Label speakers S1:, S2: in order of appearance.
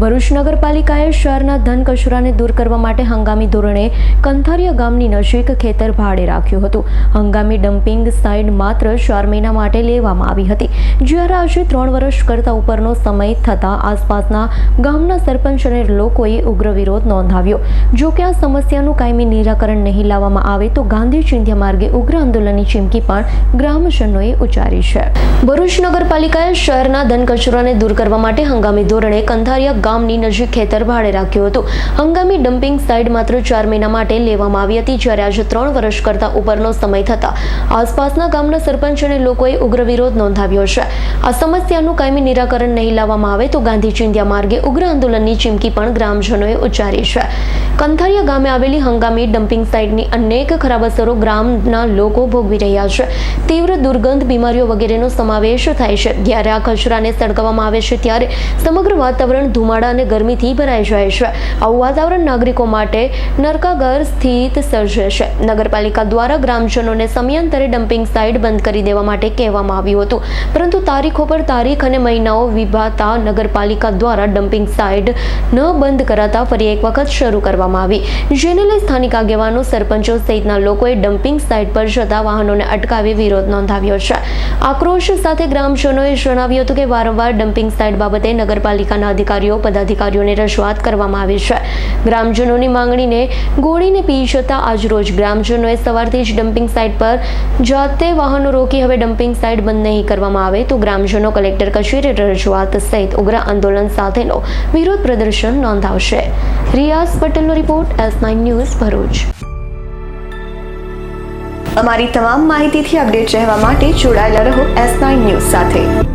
S1: ભરૂચ નગરપાલિકાએ શહેરના ધન કચરાને દૂર કરવા માટે હંગામી ધોરણે કંથારિયા ગામની નજીક ખેતર ભાડે રાખ્યું હતું. હંગામી ડમ્પિંગ સાઇટ માત્ર 4 મહિના માટે લેવામાં આવી હતી, જ્યારે આજે 3 વર્ષ કરતા ઉપરનો સમય થતાં આસપાસના ગામના સરપંચ અને લોકોએ ઉગ્ર વિરોધ નોંધાવ્યો. જો કે આ સમસ્યાનું કાયમી નિરાકરણ નહીં લાવવામાં આવે તો ગાંધી ચિંધ્યા માર્ગે ઉગ્ર આંદોલનની ચીમકી પણ ગ્રામજનોએ ઉચ્ચારી છે. ભરૂચ નગરપાલિકાએ શહેરના ધન કચરાને દૂર કરવા માટે હંગામી ધોરણે કંથારિયા ગામની નજીક ખેતર ભાડે રાખ્યું હતું. હંગામી ડમ્પિંગ સાઇટ માત્ર 4 મહિના માટે લેવામાં આવી હતી, જ્યારે આજે 3 વર્ષ કરતા ઉપરનો સમય થતા આસપાસના ગામના સરપંચ અને લોકોએ ઉગ્ર વિરોધ નોંધાવ્યો છે. આ સમસ્યાનું કાયમી નિરાકરણ નહીં લાવવામાં આવે તો ગાંધી ચિંધ્યા માર્ગે ઉગ્ર આંદોલનની ચીમકી પણ ગ્રામજનોએ ઉચ્ચારી છે. કંથારિયા ગામે આવેલી હંગામી ડમ્પિંગ સાઇટની અનેક ખરાબ અસરો ગ્રામના લોકો ભોગવી રહ્યા છે. તીવ્ર દુર્ગંધ, બીમારીઓ વગેરેનો સમાવેશ થાય છે. જ્યારે આ કચરાને સળગાવવામાં આવે છે ત્યારે સમગ્ર વાતાવરણ ધુમાડા અને ગરમીથી ભરાઈ જાય છે. આવું વાતાવરણ નાગરિકો માટે નરકાગાર સ્થિતિ સર્જે છે. નગરપાલિકા દ્વારા ગ્રામજનોને સમયાંતરે ડમ્પિંગ સાઇટ બંધ કરી દેવા માટે કહેવામાં આવ્યું હતું, પરંતુ તારીખો પર તારીખ અને મહિનાઓ વિભાતા નગરપાલિકા દ્વારા ડમ્પિંગ સાઇટ ન બંધ કરાતા ફરી એક વખત શરૂ કરવામાં આવી, જેને લઈ સ્થાનિક આગેવાનો, સરપંચો સહિતના લોકોએ ડમ્પિંગ સાઇટ પર જતા વાહનોને અટકાવી વિરોધ નોંધાવ્યો છે. આક્રોશ સાથે ગ્રામજનોએ જણાવ્યું હતું કે વારંવાર ડમ્પિંગ સાઇટ બાબતે નગરપાલિકાના અધિકારીઓ, પદાધિકારીઓને રજૂઆત કરવામાં આવી છે. ગ્રામજનોની માંગણીને ગોળીને પી જતા આજરોજ ગ્રામજનોએ સવારથી જ ડમ્પિંગ સાઇટ પર જાતે વાહનો રોકી હવે ડમ્પિંગ સાઇટ બંધ નહીં કરવામાં આવે તો ગ્રામજનો કલેક્ટર કચેરી રજૂઆત સહિત ઉગ્ર આંદોલન સાથેનો વિરોધ પ્રદર્શન નોંધાવશે. રિયાઝ પટેલનો રિપોર્ટ, S9 ન્યૂઝ, ભરૂચ.
S2: અમારી તમામ માહિતીથી અપડેટ રહેવા માટે જોડાયેલા રહો S9 ન્યૂઝ સાથે.